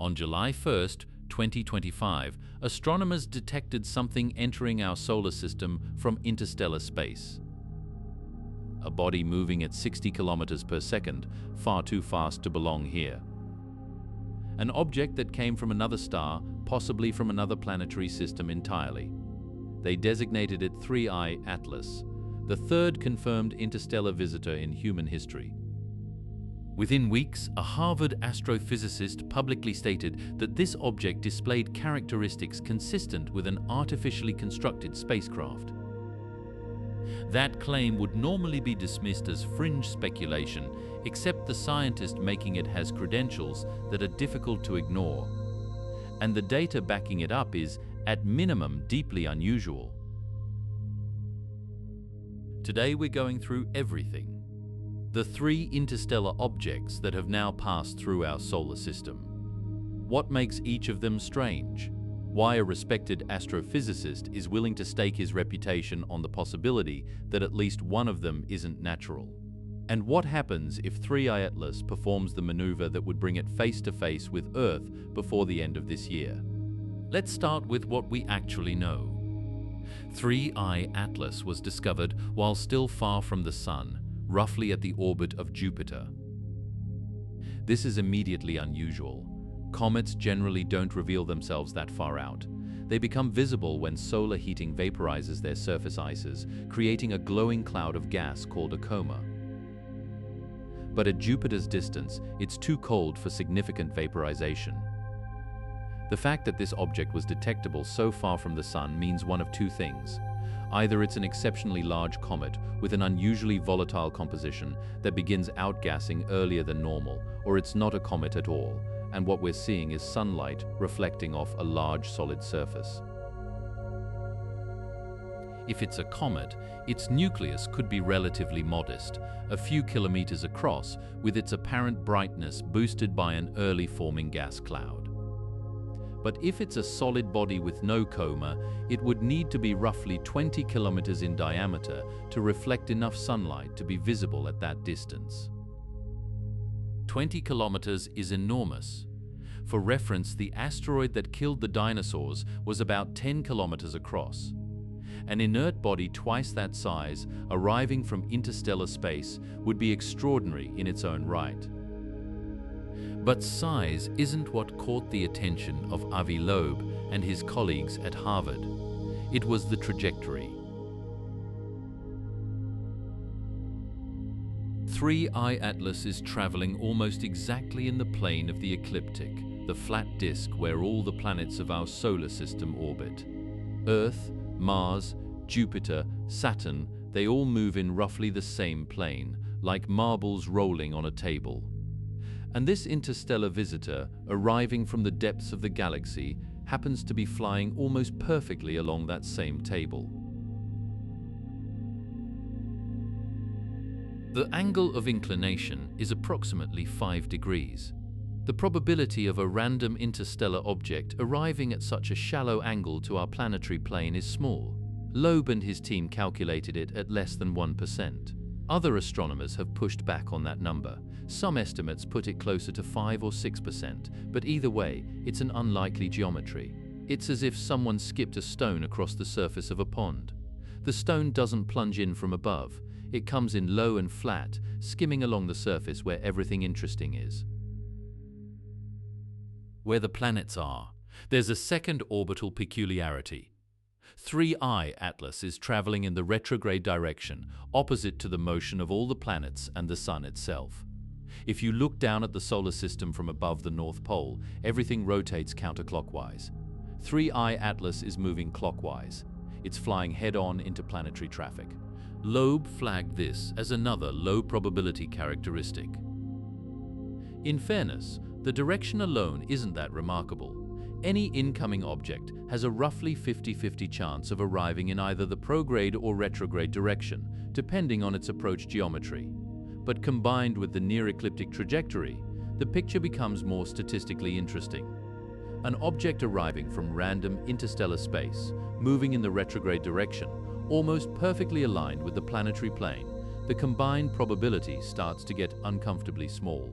On July 1st, 2025, astronomers detected something entering our solar system from interstellar space. A body moving at 60 kilometers per second, far too fast to belong here. An object that came from another star, possibly from another planetary system entirely. They designated it 3I Atlas, the third confirmed interstellar visitor in human history. Within weeks, a Harvard astrophysicist publicly stated that this object displayed characteristics consistent with an artificially constructed spacecraft. That claim would normally be dismissed as fringe speculation, except the scientist making it has credentials that are difficult to ignore. And the data backing it up is, at minimum, deeply unusual. Today we're going through everything. The three interstellar objects that have now passed through our solar system. What makes each of them strange? Why a respected astrophysicist is willing to stake his reputation on the possibility that at least one of them isn't natural. And what happens if 3I Atlas performs the maneuver that would bring it face to face with Earth before the end of this year? Let's start with what we actually know. 3I Atlas was discovered while still far from the Sun, roughly at the orbit of Jupiter. This is immediately unusual. Comets generally don't reveal themselves that far out. They become visible when solar heating vaporizes their surface ices, creating a glowing cloud of gas called a coma. But at Jupiter's distance, it's too cold for significant vaporization. The fact that this object was detectable so far from the Sun means one of two things. Either it's an exceptionally large comet with an unusually volatile composition that begins outgassing earlier than normal, or it's not a comet at all, and what we're seeing is sunlight reflecting off a large solid surface. If it's a comet, its nucleus could be relatively modest, a few kilometers across, with its apparent brightness boosted by an early forming gas cloud. But if it's a solid body with no coma, it would need to be roughly 20 kilometers in diameter to reflect enough sunlight to be visible at that distance. 20 kilometers is enormous. For reference, the asteroid that killed the dinosaurs was about 10 kilometers across. An inert body twice that size, arriving from interstellar space, would be extraordinary in its own right. But size isn't what caught the attention of Avi Loeb and his colleagues at Harvard. It was the trajectory. 3I Atlas is traveling almost exactly in the plane of the ecliptic, the flat disk where all the planets of our solar system orbit. Earth, Mars, Jupiter, Saturn, they all move in roughly the same plane, like marbles rolling on a table. And this interstellar visitor, arriving from the depths of the galaxy, happens to be flying almost perfectly along that same table. The angle of inclination is approximately 5 degrees. The probability of a random interstellar object arriving at such a shallow angle to our planetary plane is small. Loeb and his team calculated it at less than 1%. Other astronomers have pushed back on that number. Some estimates put it closer to 5 or 6%, but either way, it's an unlikely geometry. It's as if someone skipped a stone across the surface of a pond. The stone doesn't plunge in from above. It comes in low and flat, skimming along the surface where everything interesting is. Where the planets are, there's a second orbital peculiarity. 3I Atlas is traveling in the retrograde direction, opposite to the motion of all the planets and the Sun itself. If you look down at the solar system from above the North Pole, everything rotates counterclockwise. 3I Atlas is moving clockwise. It's flying head-on into planetary traffic. Loeb flagged this as another low-probability characteristic. In fairness, the direction alone isn't that remarkable. Any incoming object has a roughly 50-50 chance of arriving in either the prograde or retrograde direction, depending on its approach geometry. But combined with the near-ecliptic trajectory, the picture becomes more statistically interesting. An object arriving from random interstellar space, moving in the retrograde direction, almost perfectly aligned with the planetary plane, the combined probability starts to get uncomfortably small.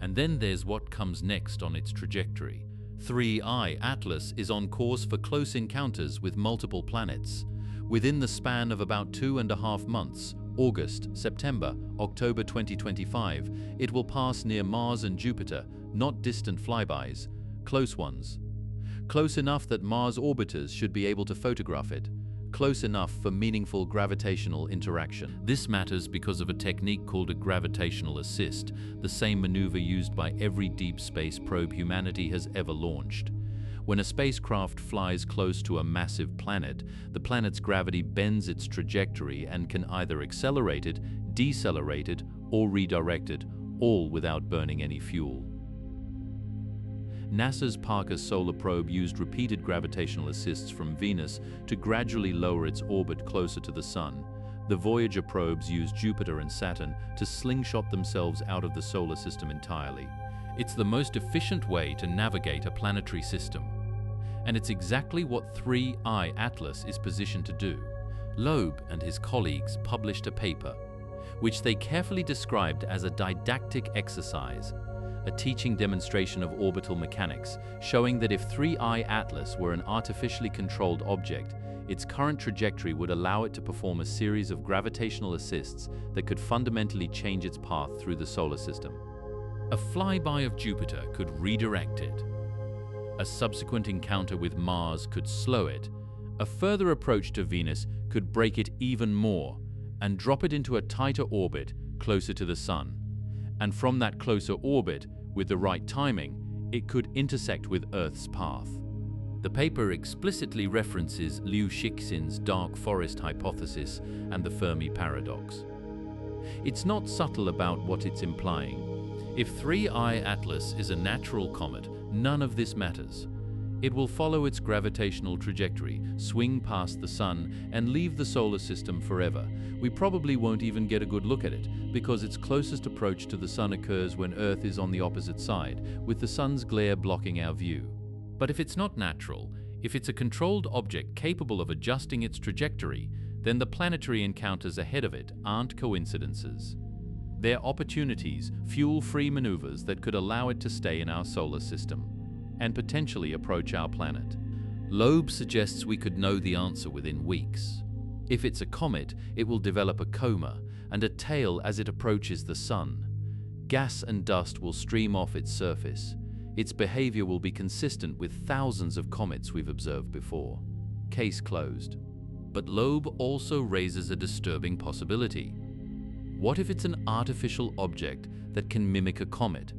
And then there's what comes next on its trajectory. 3I Atlas is on course for close encounters with multiple planets. Within the span of about 2.5 months, August, September, October 2025, it will pass near Mars and Jupiter, not distant flybys, close ones. Close enough that Mars orbiters should be able to photograph it. Close enough for meaningful gravitational interaction. This matters because of a technique called a gravitational assist, the same maneuver used by every deep space probe humanity has ever launched. When a spacecraft flies close to a massive planet, the planet's gravity bends its trajectory and can either accelerate it, decelerate it, or redirect it, all without burning any fuel. NASA's Parker Solar Probe used repeated gravitational assists from Venus to gradually lower its orbit closer to the Sun. The Voyager probes used Jupiter and Saturn to slingshot themselves out of the solar system entirely. It's the most efficient way to navigate a planetary system. And it's exactly what 3I Atlas is positioned to do. Loeb and his colleagues published a paper, which they carefully described as a didactic exercise, a teaching demonstration of orbital mechanics, showing that if 3I Atlas were an artificially controlled object, its current trajectory would allow it to perform a series of gravitational assists that could fundamentally change its path through the solar system. A flyby of Jupiter could redirect it. A subsequent encounter with Mars could slow it. A further approach to Venus could break it even more and drop it into a tighter orbit closer to the Sun. And from that closer orbit, with the right timing, it could intersect with Earth's path. The paper explicitly references Liu Cixin's dark forest hypothesis and the Fermi paradox. It's not subtle about what it's implying. If 3I Atlas is a natural comet, none of this matters. It will follow its gravitational trajectory, swing past the Sun, and leave the solar system forever. We probably won't even get a good look at it, because its closest approach to the Sun occurs when Earth is on the opposite side, with the Sun's glare blocking our view. But if it's not natural, if it's a controlled object capable of adjusting its trajectory, then the planetary encounters ahead of it aren't coincidences. They're opportunities, fuel-free maneuvers that could allow it to stay in our solar system and potentially approach our planet. Loeb suggests we could know the answer within weeks. If it's a comet, it will develop a coma and a tail as it approaches the Sun. Gas and dust will stream off its surface. Its behavior will be consistent with thousands of comets we've observed before. Case closed. But Loeb also raises a disturbing possibility. What if it's an artificial object that can mimic a comet?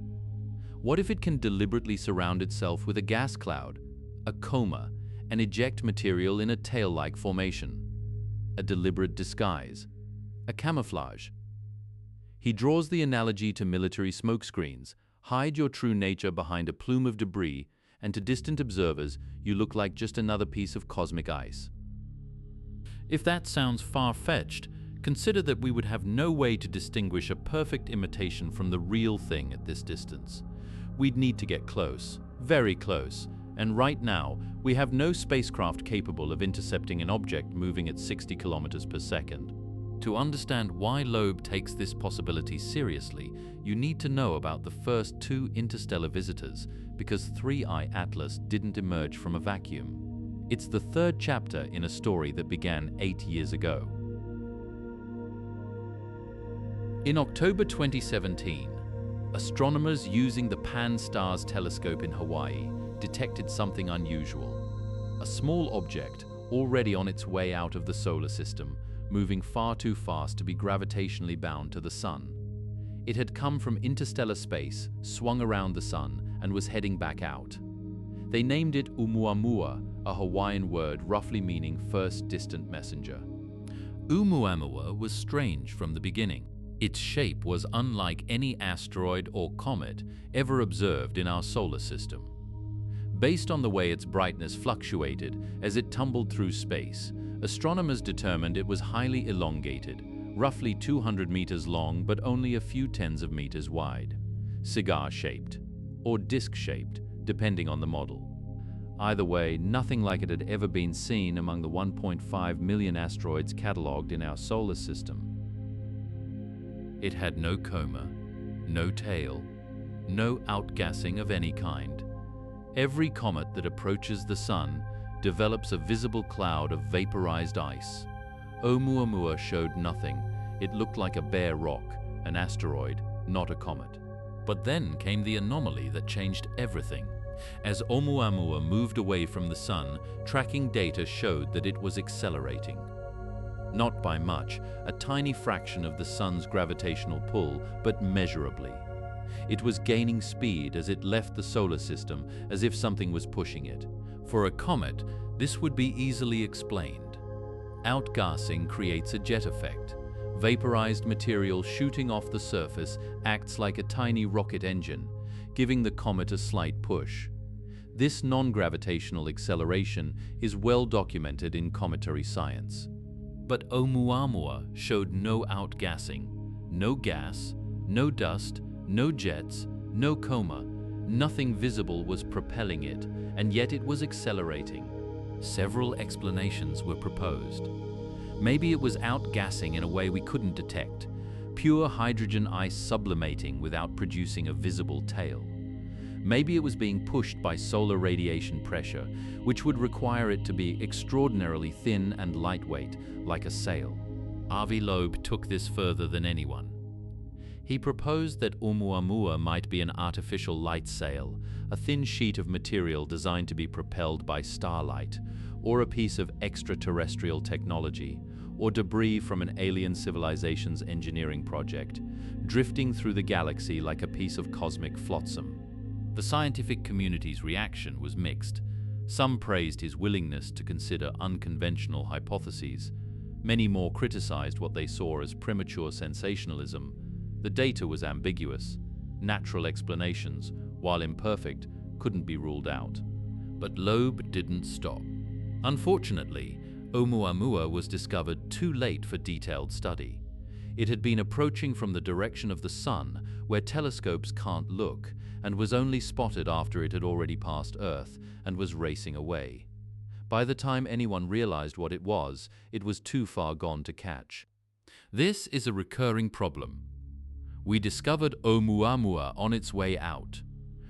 What if it can deliberately surround itself with a gas cloud, a coma, and eject material in a tail-like formation? A deliberate disguise, a camouflage. He draws the analogy to military smokescreens. Hide your true nature behind a plume of debris, and to distant observers, you look like just another piece of cosmic ice. If that sounds far-fetched, consider that we would have no way to distinguish a perfect imitation from the real thing at this distance. We'd need to get close, very close, and right now, we have no spacecraft capable of intercepting an object moving at 60 kilometers per second. To understand why Loeb takes this possibility seriously, you need to know about the first 2 interstellar visitors, because 3I Atlas didn't emerge from a vacuum. It's the 3rd chapter in a story that began 8 years ago. In October 2017, astronomers using the Pan-STARRS telescope in Hawaii detected something unusual. A small object, already on its way out of the solar system, moving far too fast to be gravitationally bound to the Sun. It had come from interstellar space, swung around the Sun, and was heading back out. They named it Oumuamua, a Hawaiian word roughly meaning first distant messenger. Oumuamua was strange from the beginning. Its shape was unlike any asteroid or comet ever observed in our solar system. Based on the way its brightness fluctuated as it tumbled through space, astronomers determined it was highly elongated, roughly 200 meters long but only a few tens of meters wide, cigar-shaped, or disc-shaped, depending on the model. Either way, nothing like it had ever been seen among the 1.5 million asteroids catalogued in our solar system. It had no coma, no tail, no outgassing of any kind. Every comet that approaches the Sun develops a visible cloud of vaporized ice. Oumuamua showed nothing. It looked like a bare rock, an asteroid, not a comet. But then came the anomaly that changed everything. As Oumuamua moved away from the Sun, tracking data showed that it was accelerating. Not by much, a tiny fraction of the Sun's gravitational pull, but measurably. It was gaining speed as it left the solar system, as if something was pushing it. For a comet, this would be easily explained. Outgassing creates a jet effect. Vaporized material shooting off the surface acts like a tiny rocket engine, giving the comet a slight push. This non-gravitational acceleration is well documented in cometary science. But Oumuamua showed no outgassing, no gas, no dust, no jets, no coma. Nothing visible was propelling it, and yet it was accelerating. Several explanations were proposed. Maybe it was outgassing in a way we couldn't detect, pure hydrogen ice sublimating without producing a visible tail. Maybe it was being pushed by solar radiation pressure, which would require it to be extraordinarily thin and lightweight, like a sail. Loeb took this further than anyone. He proposed that Oumuamua might be an artificial light sail, a thin sheet of material designed to be propelled by starlight, or a piece of extraterrestrial technology, or debris from an alien civilization's engineering project, drifting through the galaxy like a piece of cosmic flotsam. The scientific community's reaction was mixed. Some praised his willingness to consider unconventional hypotheses. Many more criticized what they saw as premature sensationalism. The data was ambiguous. Natural explanations, while imperfect, couldn't be ruled out. But Loeb didn't stop. Unfortunately, Oumuamua was discovered too late for detailed study. It had been approaching from the direction of the Sun, where telescopes can't look, and was only spotted after it had already passed Earth and was racing away. By the time anyone realized what it was too far gone to catch. This is a recurring problem. We discovered Oumuamua on its way out.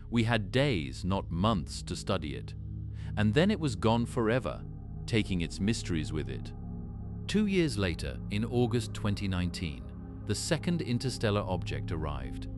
We had days, not months, to study it. And then it was gone forever, taking its mysteries with it. 2 years later, in August 2019, the second interstellar object arrived.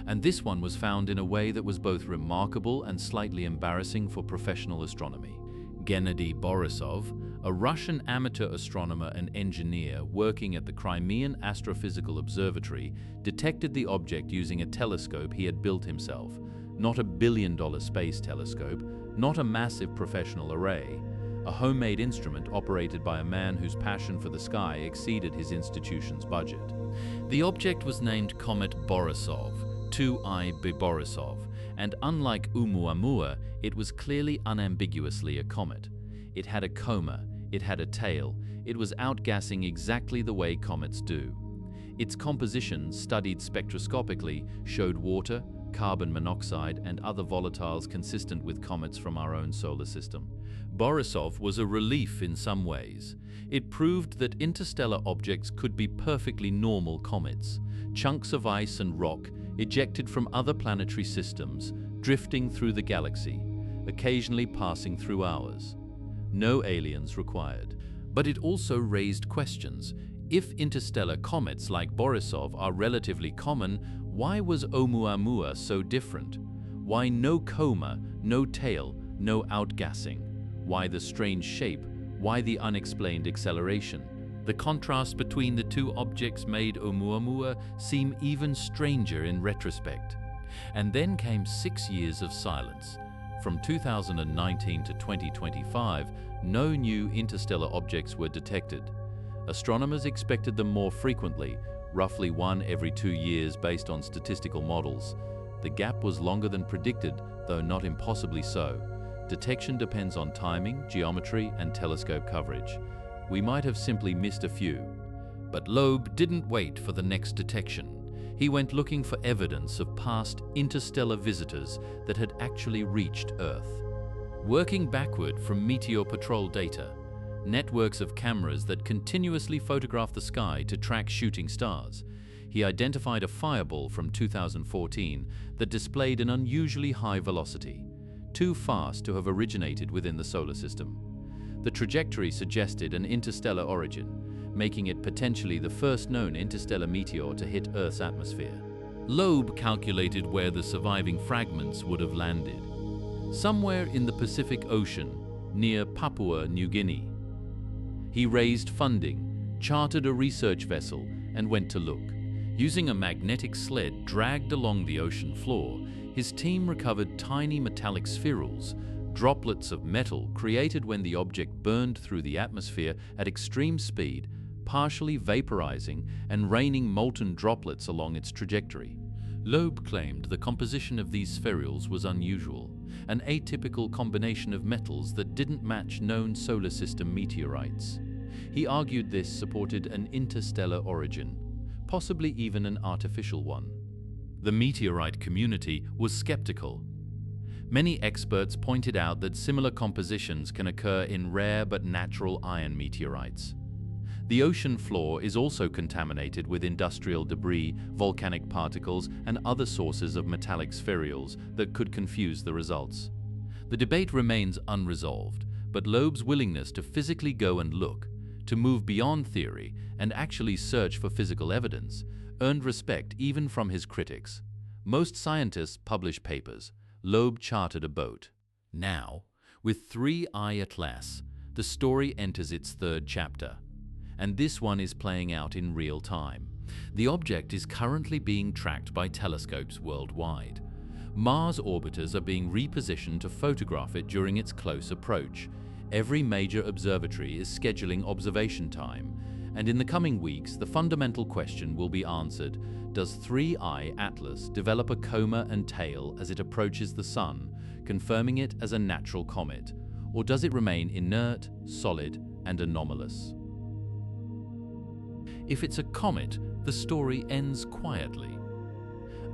And this one was found in a way that was both remarkable and slightly embarrassing for professional astronomy. Gennady Borisov, a Russian amateur astronomer and engineer working at the Crimean Astrophysical Observatory, detected the object using a telescope he had built himself. Not a billion-dollar space telescope, not a massive professional array, a homemade instrument operated by a man whose passion for the sky exceeded his institution's budget. The object was named Comet Borisov, 2I-B Borisov, and unlike Oumuamua, it was clearly unambiguously a comet. It had a coma, it had a tail, it was outgassing exactly the way comets do. Its composition, studied spectroscopically, showed water, carbon monoxide, and other volatiles consistent with comets from our own solar system. Borisov was a relief in some ways. It proved that interstellar objects could be perfectly normal comets, chunks of ice and rock ejected from other planetary systems, drifting through the galaxy, occasionally passing through ours. No aliens required. But it also raised questions. If interstellar comets like Borisov are relatively common, why was Oumuamua so different? Why no coma, no tail, no outgassing? Why the strange shape? Why the unexplained acceleration? The contrast between the two objects made Oumuamua seem even stranger in retrospect. And then came 6 years of silence. From 2019 to 2025, no new interstellar objects were detected. Astronomers expected them more frequently, roughly one every 2 years based on statistical models. The gap was longer than predicted, though not impossibly so. Detection depends on timing, geometry, and telescope coverage. We might have simply missed a few. But Loeb didn't wait for the next detection. He went looking for evidence of past interstellar visitors that had actually reached Earth. Working backward from meteor patrol data, networks of cameras that continuously photograph the sky to track shooting stars, he identified a fireball from 2014 that displayed an unusually high velocity, too fast to have originated within the solar system. The trajectory suggested an interstellar origin, making it potentially the first known interstellar meteor to hit Earth's atmosphere. Loeb calculated where the surviving fragments would have landed, somewhere in the Pacific Ocean, near Papua New Guinea. He raised funding, chartered a research vessel, and went to look. Using a magnetic sled dragged along the ocean floor, his team recovered tiny metallic spherules, droplets of metal created when the object burned through the atmosphere at extreme speed, partially vaporizing and raining molten droplets along its trajectory. Loeb claimed the composition of these spherules was unusual, an atypical combination of metals that didn't match known solar system meteorites. He argued this supported an interstellar origin, possibly even an artificial one. The meteorite community was skeptical. Many experts pointed out that similar compositions can occur in rare but natural iron meteorites. The ocean floor is also contaminated with industrial debris, volcanic particles, and other sources of metallic spherules that could confuse the results. The debate remains unresolved, but Loeb's willingness to physically go and look, to move beyond theory and actually search for physical evidence, earned respect even from his critics. Most scientists publish papers. Loeb chartered a boat. Now, with 3I Atlas, the story enters its third chapter. And this one is playing out in real time. The object is currently being tracked by telescopes worldwide. Mars orbiters are being repositioned to photograph it during its close approach. Every major observatory is scheduling observation time, and in the coming weeks, the fundamental question will be answered: does 3I Atlas develop a coma and tail as it approaches the Sun, confirming it as a natural comet, or does it remain inert, solid, and anomalous? If it's a comet, the story ends quietly.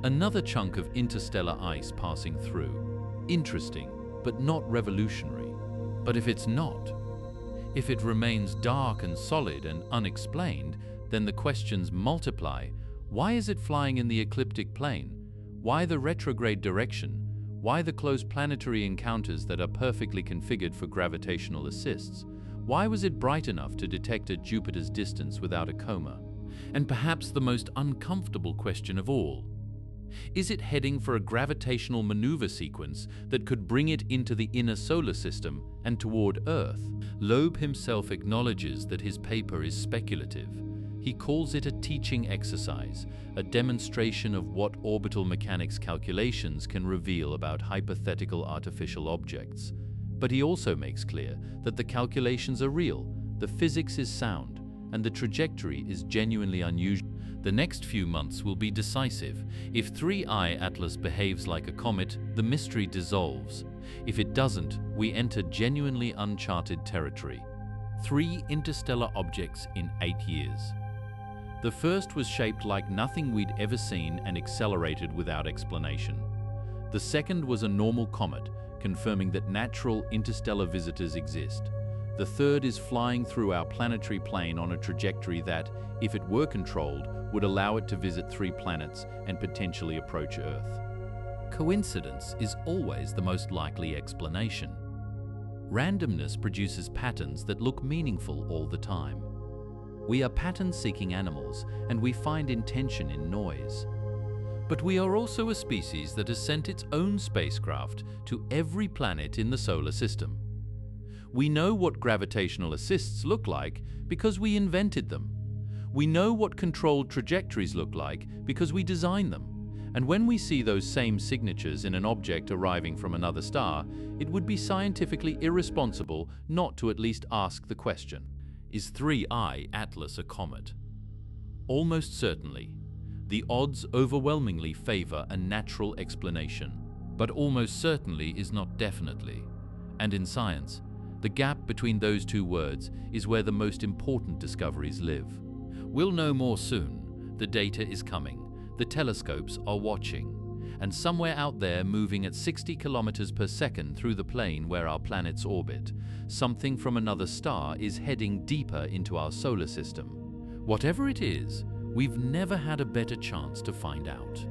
Another chunk of interstellar ice passing through. Interesting, but not revolutionary. But if it's not, if it remains dark and solid and unexplained, then the questions multiply. Why is it flying in the ecliptic plane? Why the retrograde direction? Why the close planetary encounters that are perfectly configured for gravitational assists? Why was it bright enough to detect at Jupiter's distance without a coma? And perhaps the most uncomfortable question of all, is it heading for a gravitational maneuver sequence that could bring it into the inner solar system and toward Earth? Loeb himself acknowledges that his paper is speculative. He calls it a teaching exercise, a demonstration of what orbital mechanics calculations can reveal about hypothetical artificial objects. But he also makes clear that the calculations are real, the physics is sound, and the trajectory is genuinely unusual. The next few months will be decisive. If 3I Atlas behaves like a comet, the mystery dissolves. If it doesn't, we enter genuinely uncharted territory. 3 interstellar objects in 8 years. The first was shaped like nothing we'd ever seen and accelerated without explanation. The second was a normal comet, confirming that natural interstellar visitors exist. The third is flying through our planetary plane on a trajectory that, if it were controlled, would allow it to visit 3 planets and potentially approach Earth. Coincidence is always the most likely explanation. Randomness produces patterns that look meaningful all the time. We are pattern-seeking animals, and we find intention in noise. But we are also a species that has sent its own spacecraft to every planet in the solar system. We know what gravitational assists look like because we invented them. We know what controlled trajectories look like because we designed them. And when we see those same signatures in an object arriving from another star, it would be scientifically irresponsible not to at least ask the question: is 3I Atlas a comet? Almost certainly. The odds overwhelmingly favor a natural explanation, but almost certainly is not definitely. And in science, the gap between those two words is where the most important discoveries live. We'll know more soon. The data is coming. The telescopes are watching. And somewhere out there, moving at 60 kilometers per second through the plane where our planets orbit, something from another star is heading deeper into our solar system. Whatever it is, We've never had a better chance to find out.